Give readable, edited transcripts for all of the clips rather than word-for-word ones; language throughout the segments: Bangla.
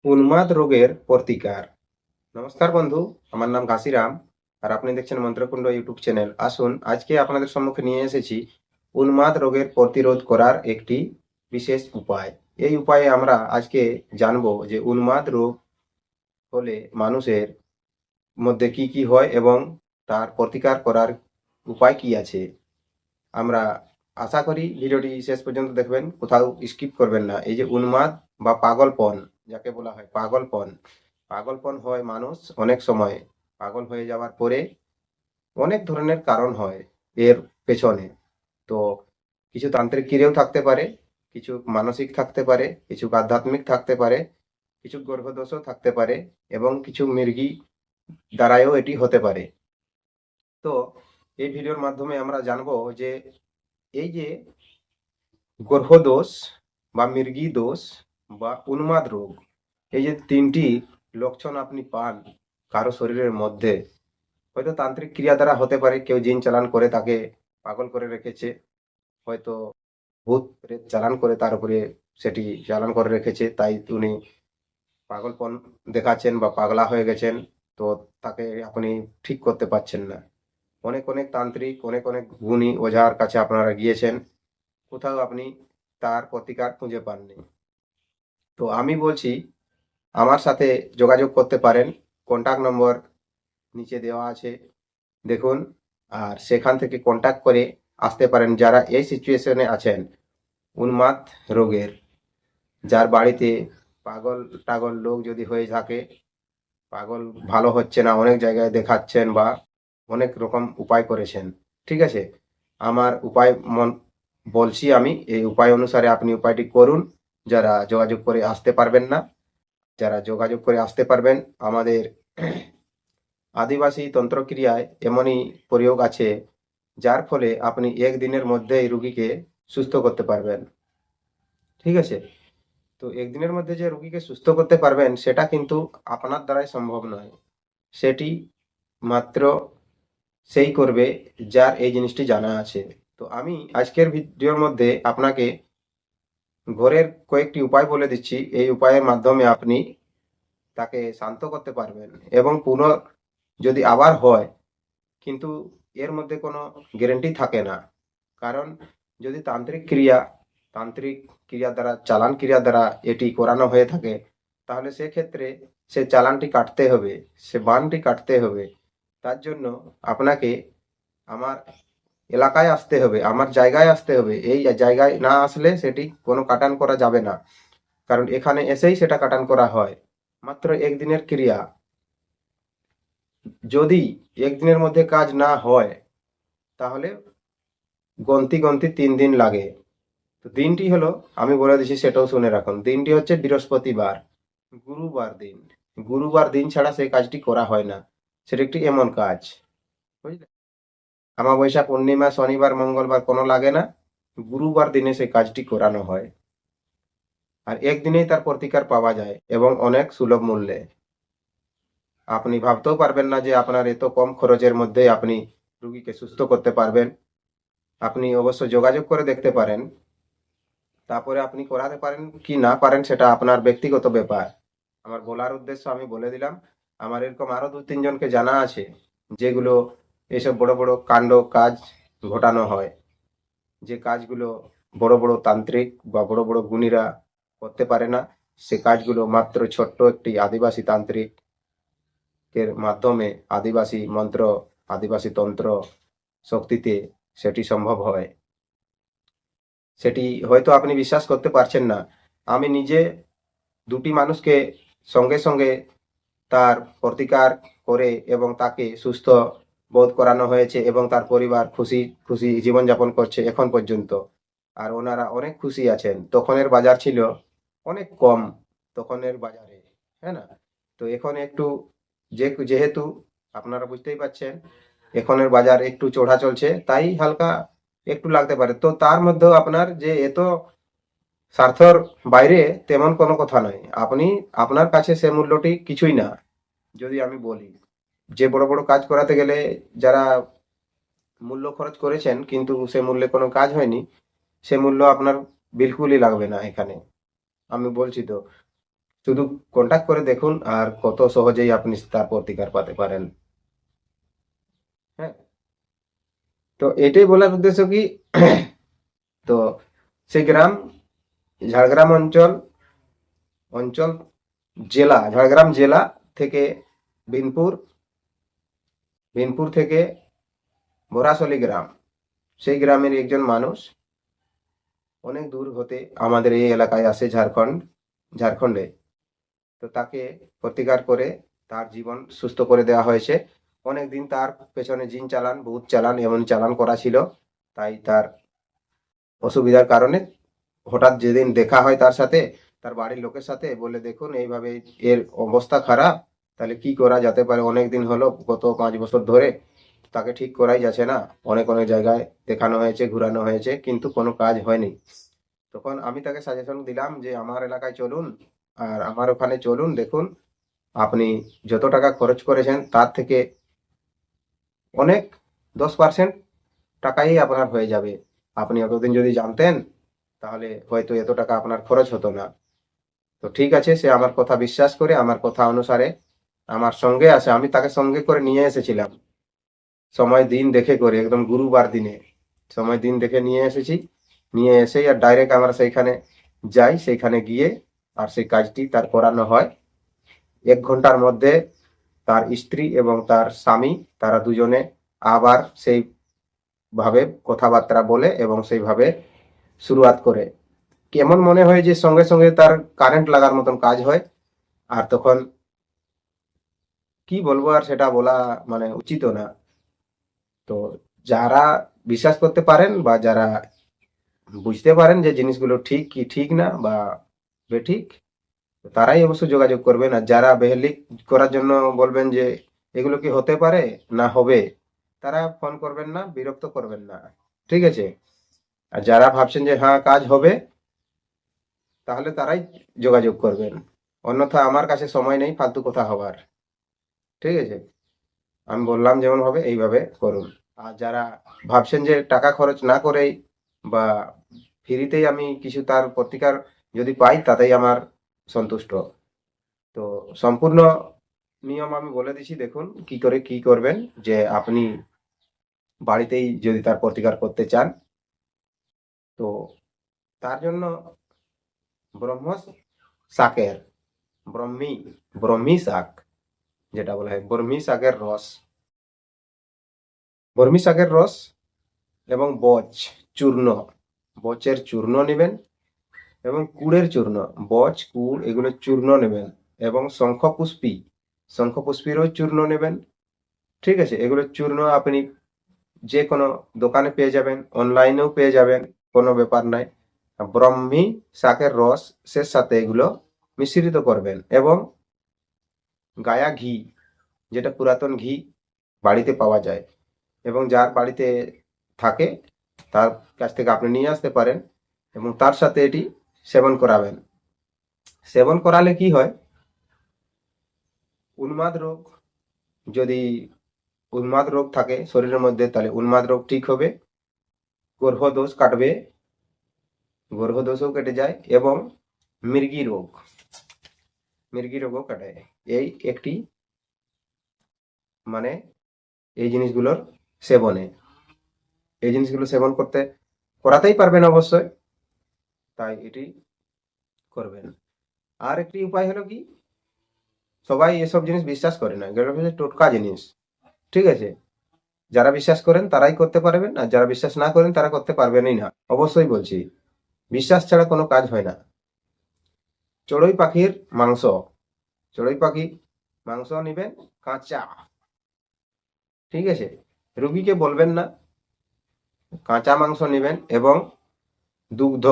উন্মাদ রোগের প্রতিকার। নমস্কার বন্ধু, আমার নাম ঘাসিরাম আর আপনি দেখছেন মন্ত্রকুণ্ড ইউটিউব চ্যানেল। আসুন, আজকে আপনাদের সম্মুখে নিয়ে এসেছি উন্মাদ রোগের প্রতিরোধ করার একটি বিশেষ উপায়। এই উপায়ে আমরা আজকে জানবো যে উন্মাদ রোগ হলে মানুষের মধ্যে কি কি হয় এবং তার প্রতিকার করার উপায় কি আছে। আমরা আশা করি ভিডিওটি শেষ পর্যন্ত দেখবেন, কোথাও স্কিপ করবেন না। এই যে উন্মাদ বা পাগলপন, যাকে বলা হয় পাগলপন, পাগলপন হয় মানুষ অনেক সময় পাগল হয়ে যাওয়ার পরে অনেক ধরনের কারণ হয় এর পেছনে। তো কিছু তান্ত্রিক ক্রিয়াও থাকতে পারে, কিছু মানসিক থাকতে পারে, কিছু আধ্যাত্মিক থাকতে পারে, কিছু গ্রহদোষও থাকতে পারে এবং কিছু মৃগী দ্বারাও এটি হতে পারে। তো এই ভিডিওর মাধ্যমে আমরা জানবো যে এই যে গ্রহদোষ বা মৃগী দোষ বা উন্মাদ রোগ, এই যে তিনটি লক্ষণ আপনি পান কারো শরীরের মধ্যে, হয়তো তান্ত্রিক ক্রিয়া দ্বারা হতে পারে, কেউ জিন চালান করে তাকে পাগল করে রেখেছে, হয়তো ভূত প্রেত চালান করে তার উপরে সেটি চালান করে রেখেছে, তাই উনি পাগলপন দেখাচ্ছেন বা পাগলা হয়ে গেছেন। তো তাকে আপনি ঠিক করতে পারছেন না। অনেক অনেক তান্ত্রিক, অনেক অনেক গুণী ওঝার কাছে আপনারা গিয়েছেন, কোথাও আপনি তার প্রতিকার খুঁজে পাননি। তো আমি বলছি, আমার সাথে যোগাযোগ করতে পারেন। কন্টাক্ট নম্বর নিচে দেওয়া আছে, দেখুন। আর সেখান থেকে কন্টাক্ট করে আসতে পারেন যারা এই সিচুয়েশনে আছেন উন্মাদ রোগের, যার বাড়িতে পাগল টাগল লোক যদি হয়ে থাকে, পাগল ভালো হচ্ছে না, অনেক জায়গায় দেখাচ্ছেন বা অনেক রকম উপায় করেছেন, ঠিক আছে। আমার উপায় বলছি, আমি এই উপায় অনুসারে আপনি উপায়টি করুন। যারা যোগাযোগ করে আসতে পারবেন না, যারা যোগাযোগ করে আসতে পারবেন, আমাদের আদিবাসী তন্ত্রক্রিয়ায় এমনই প্রয়োগ আছে যার ফলে আপনি একদিনের মধ্যেই রুগীকে সুস্থ করতে পারবেন, ঠিক আছে। তো একদিনের মধ্যে যে রুগীকে সুস্থ করতে পারবেন সেটা কিন্তু আপনার দ্বারাই সম্ভব নয়। সেটি মাত্র সেই করবে যার এই জিনিসটি জানা আছে। তো আমি আজকের ভিডিওর মধ্যে আপনাকে ঘরের কয়েকটি উপায় বলে দিচ্ছি, এই উপায়ের মাধ্যমে আপনি তাকে শান্ত করতে পারবেন এবং যদি আবার হয়, কিন্তু এর মধ্যে কোনো গ্যারেন্টি থাকে না। কারণ যদি তান্ত্রিক ক্রিয়া দ্বারা, চালান ক্রিয়া দ্বারা এটি করানো হয়ে থাকে, তাহলে সেক্ষেত্রে সে চালানটি কাটতে হবে, সে বানটি কাটতে হবে। তার জন্য আপনাকে আমার এলাকায় আসতে হবে, আমার জায়গায় আসতে হবে। এই জায়গায় না আসলে সেটি কোনো কাটান করা যাবে না, কারণ এখানে এসেই সেটা কাটান করা হয়। মাত্র একদিনের ক্রিয়া, যদি একদিনের মধ্যে কাজ না হয় তাহলে গন্তি গন্তি 3 দিন লাগে। তো দিনটি হলো, আমি বলে দিচ্ছি সেটাও শুনে রাখুন। দিনটি হচ্ছে বৃহস্পতিবার, গুরুবার দিন। গুরুবার দিন ছাড়া সেই কাজটি করা হয় না। সেটা একটি এমন কাজ, বুঝলে। আমাবস্যা, পূর্ণিমা, শনিবার, মঙ্গলবার কোনো লাগে না, গুরুবার দিনে সেই কাজটি করানো হয়। আর একদিনেই তার প্রতিকার পাওয়া যায় এবং অনেক সুলভ মূল্যে। আপনি ভাবতেও পারবেন না যে আপনার এত কম খরচের মধ্যে আপনি রুগীকে সুস্থ করতে পারবেন। আপনি অবশ্য যোগাযোগ করে দেখতে পারেন, তারপরে আপনি করাতে পারেন কি না পারেন সেটা আপনার ব্যক্তিগত ব্যাপার। আমার বলার উদ্দেশ্য আমি বলে দিলাম। আমার এরকম আরো 2-3 জনকে জানা আছে যেগুলো এইসব বড় বড় কাণ্ড কাজ ঘটানো হয়, যে কাজগুলো বড় বড় তান্ত্রিক বা বড় বড় গুণীরা করতে পারে না। সে কাজগুলো মাত্র ছোট্ট একটি আদিবাসী তান্ত্রিকের মাধ্যমে, আদিবাসী মন্ত্র, আদিবাসী তন্ত্র শক্তিতে সেটি সম্ভব হয়। সেটি হয়তো আপনি বিশ্বাস করতে পারছেন না। আমি নিজে দুটি মানুষকে সঙ্গে সঙ্গে তার প্রতিকার করে এবং তাকে সুস্থ বোধ করানো হয়েছে এবং তার পরিবার খুশি খুশি জীবনযাপন করছে এখন পর্যন্ত। আর ওনারা অনেক খুশি আছেন। তখনের বাজার ছিল অনেক কম, তখনের বাজারে, হ্যাঁ না। তো এখন একটু, যেহেতু আপনারা বুঝতেই পারছেন এখনের বাজার একটু চড়া চলছে, তাই হালকা একটু লাগতে পারে। তো তার মধ্যেও আপনার যে এত স্বার্থর বাইরে তেমন কোনো কথা নয়। আপনি, আপনার কাছে সে মূল্যটি কিছুই না। যদি আমি বলি যে বড় বড় কাজ করাতে গেলে যারা মূল্য খরচ করেছেন কিন্তু সে মূল্যে কোনো কাজ হয়নি, সে মূল্য আপনার বিলকুলই লাগবে না এখানে। আমি বলছি তো, শুধু কন্টাক্ট করে দেখুন আর কত সহজেই আপনি তার প্রতিকার পাতে পারেন। হ্যাঁ, তো এটাই বলার উদ্দেশ্য কি, তো সেই গ্রাম ঝাড়গ্রাম অঞ্চল অঞ্চল ঝাড়গ্রাম জেলা থেকে বিনপুর বিনপুর থেকে ভোরাশলি গ্রাম, সেই গ্রামের একজন মানুষ অনেক দূর হতে আমাদের এই এলাকায় আসে, ঝাড়খণ্ডে। তো তাকে প্রতিকার করে তার জীবন সুস্থ করে দেওয়া হয়েছে। অনেকদিন তার পেছনে জিন চালান, ভূত চালান, এমন চালান করা ছিল। তাই তার অসুবিধার কারণে হঠাৎ যেদিন দেখা হয় তার সাথে, তার বাড়ির লোকের সাথে, বলে দেখুন এইভাবে এর অবস্থা খারাপ, তাহলে কি করা যেতে পারে। অনেকদিন হলো, গত 5 বছর ধরে তাকে ঠিক করাই যাচ্ছে না। অনেক অনেক জায়গায় দেখানো হয়েছে, ঘুরানো হয়েছে, কিন্তু কোনো কাজ হয়নি। তখন আমি তাকে সাজেশন দিলাম যে আমার এলাকায় চলুন, আর আমার ওখানে চলুন, দেখুন আপনি যত টাকা খরচ করেছেন তার থেকে অনেক 10% টাকাই আপনার হয়ে যাবে। আপনি এতদিন যদি জানতেন তাহলে হয়তো এত টাকা আপনার খরচ হতো না। তো ঠিক আছে, সে আমার কথা বিশ্বাস করে আমার কথা অনুসারে আমার সঙ্গে আসে। আমি তাকে সঙ্গে করে নিয়ে এসেছিলাম, সময় দিন দেখে করে, একদম গুরুবার দিনে সময় দিন দেখে নিয়ে এসেছি। নিয়ে এসেই আর ডাইরেক্ট আমরা সেইখানে যাই, সেইখানে গিয়ে আর সেই কাজটি তার করানো হয়। 1 ঘন্টার মধ্যে তার স্ত্রী এবং তার স্বামী, তারা দুজনে আবার সেইভাবে কথাবার্তা বলে এবং সেইভাবে শুরুয়াত করে। কেমন মনে হয় যে সঙ্গে সঙ্গে তার কারেন্ট লাগার মতন কাজ হয়। আর তখন কি বলবো, আর সেটা বলা মানে উচিত না। তো যারা বিশ্বাস করতে পারেন বা যারা বুঝতে পারেন যে জিনিসগুলো ঠিক কি ঠিক না বা বেঠিক, তারাই অবশ্য যোগাযোগ করবেন। আর যারা বেহেলিক করার জন্য বলবেন যে এগুলো কি হতে পারে না হবে, তারা ফোন করবেন না, বিরক্ত করবেন না। ঠিক আছে? আর যারা ভাবছেন যে হ্যাঁ কাজ হবে, তাহলে তারাই যোগাযোগ করবেন। অন্যথা আমার কাছে সময় নেই ফালতু কথা হবার। ঠিক আছে? আমি বললাম যেমন হবে এইভাবে করুন। আর যারা ভাবছেন যে টাকা খরচ না করেই বা ফ্রিতেই আমি কিছু তার প্রতিকার যদি পাই তাতেই আমার সন্তুষ্ট, তো সম্পূর্ণ নিয়ম আমি বলে দিছি, দেখুন কি করে কি করবেন। যে আপনি বাড়িতেই যদি তার প্রতিকার করতে চান, তো তার জন্য ব্রহ্ম শাকের ব্রহ্মী ব্রহ্মী শাক, যেটা বলা হয় বর্মি শাকের রস এবং বচের চূর্ণ নেবেন, এবং কুড়ের চূর্ণ, কুড় এগুলো চূর্ণ নেবেন, এবং শঙ্খপুষ্পীরও চূর্ণ নেবেন। ঠিক আছে? এগুলো চূর্ণ আপনি যে কোনো দোকানে পেয়ে যাবেন, অনলাইনেও পেয়ে যাবেন, কোনো ব্যাপার নাই। ব্রহ্মী শাকের রস এর সাথে এগুলো মিশ্রিত করবেন, এবং গায়া ঘি, যেটা পুরাতন ঘি বাড়িতে পাওয়া যায় এবং যার বাড়িতে থাকে, তার কাছ থেকে আপনি নিয়ে আসতে পারেন, এবং তার সাথে এটি সেবন করাবেন। সেবন করালে কি হয়, উন্মাদ রোগ, যদি উন্মাদ রোগ থাকে শরীরের মধ্যে, তাহলে উন্মাদ রোগ ঠিক হবে, গর্ভদোষ কাটবে, গর্ভদোষও কেটে যায়, এবং মৃগী রোগ মৃগী রোগও কাটে। এই একটি মানে এই জিনিসগুলোর সেবনে, এই জিনিসগুলো সেবন করাতেই পারবেন অবশ্যই, তাই এটি করবেন। আর একটি উপায় হলো কি, সবাই এসব জিনিস বিশ্বাস করে না, এগুলো হচ্ছে টোটকা জিনিস। ঠিক আছে? যারা বিশ্বাস করেন তারাই করতে পারবেন, আর যারা বিশ্বাস না করেন তারা করতে পারবেনই না। অবশ্যই বলছি, বিশ্বাস ছাড়া কোনো কাজ হয় না। চড়ুই পাখির মাংস চড়ুই পাখি মাংস নিবেন, কাঁচা। ঠিক আছে? রুগীকে বলবেন না, কাঁচা মাংস নেবেন, এবং দুগ্ধ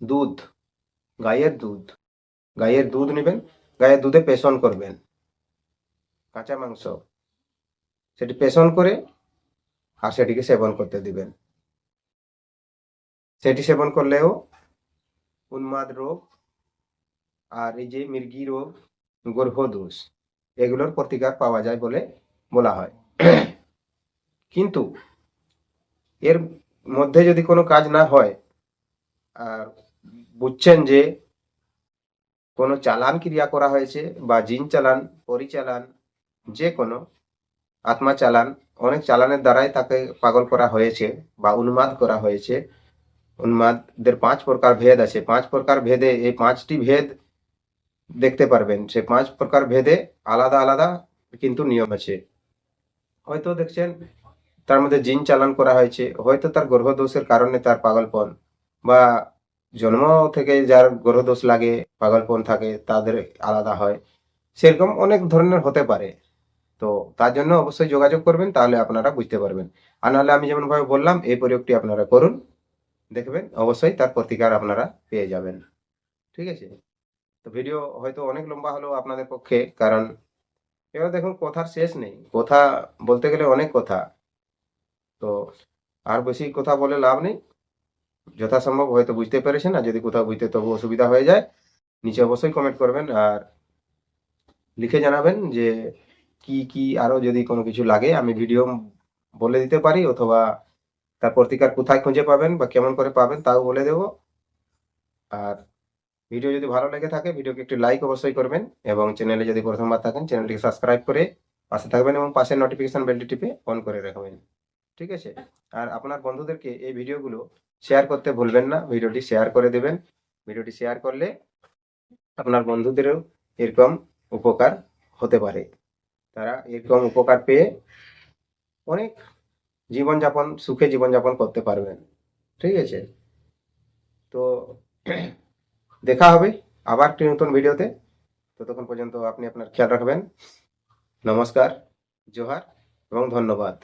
দুধ গাইয়ের দুধ গাইয়ের দুধ নেবেন, গাইয়ের দুধে পেষণ করবেন কাঁচা মাংস, সেটি পেষণ করে আর সেটিকে সেবন করতে দিবেন। সেটি সেবন করলেও উন্মাদ রোগ আর এই যে মৃগী রোগ, গর্ভদোষ, এগুলোর প্রতিকার পাওয়া যায় বলে বলা হয়। কিন্তু এর মধ্যে যদি কোনো কাজ না হয়, আর বুঝছেন যে কোনো চালান ক্রিয়া করা হয়েছে বা জিন চালান, পরিচালান, যে কোনো আত্মা চালান, অনেক চালানের দ্বারাই তাকে পাগল করা হয়েছে বা উন্মাদ করা হয়েছে। উন্মাদদের 5 প্রকার ভেদ আছে। 5 প্রকার ভেদে এই 5টি ভেদ দেখতে পারবেন। সেই 5 প্রকার ভেদে আলাদা আলাদা কিন্তু নিয়ম আছে। হয়তো দেখছেন তার মধ্যে জিন চালান করা হয়েছে, হয়তো তার গ্রহদোষের কারণে তার পাগলপন, বা জন্ম থেকে যার গ্রহদোষ লাগে পাগলপন থাকে তাদের আলাদা হয়। সেরকম অনেক ধরনের হতে পারে। তো তার জন্য অবশ্যই যোগাযোগ করবেন, তাহলে আপনারা বুঝতে পারবেন। আর নাহলে আমি যেমন ভাবে বললাম এই প্রয়োগটি আপনারা করুন, দেখবেন অবশ্যই তার প্রতিকার আপনারা পেয়ে যাবেন। ঠিক আছে? তো ভিডিও হয়তো অনেক লম্বা হলো আপনাদের পক্ষে, কারণ এবার দেখুন কথার শেষ নেই, কথা বলতে গেলে অনেক কথা। তো আর বেশি কথা বলে লাভ নেই। যথাসম্ভব হয়তো বুঝতে পেরেছেন, আর যদি কোথাও বুঝতে তবু অসুবিধা হয়ে যায় নিচে অবশ্যই কমেন্ট করবেন আর লিখে জানাবেন যে কি কি আরো যদি কোনো কিছু লাগে আমি ভিডিও বলে দিতে পারি, অথবা তার প্রতিকার কোথায় খুঁজে পাবেন বা কেমন করে পাবেন তাও বলে দেব। আর ভিডিও যদি ভালো লেগে থাকে ভিডিওকে একটি লাইক অবশ্যই করবেন, এবং চ্যানেলে যদি প্রথমবার থাকেন চ্যানেলটিকে সাবস্ক্রাইব করে পাশে থাকবেন এবং পাশের নোটিফিকেশন বেলটি টিপে অন করে রাখবেন। ঠিক আছে? আর আপনার বন্ধুদেরকে এই ভিডিওগুলো শেয়ার করতে ভুলবেন না, ভিডিওটি শেয়ার করে দেবেন। ভিডিওটি শেয়ার করলে আপনার বন্ধুদেরও এরকম উপকার হতে পারে, তারা এরকম উপকার পেয়ে অনেক জীবনযাপন সুখে জীবনযাপন করতে পারবেন। ঠিক আছে? তো দেখা হবে আবার একটি নতুন ভিডিওতে। ততক্ষণ পর্যন্ত আপনি আপনার খেয়াল রাখবেন। নমস্কার, জোহার এবং ধন্যবাদ।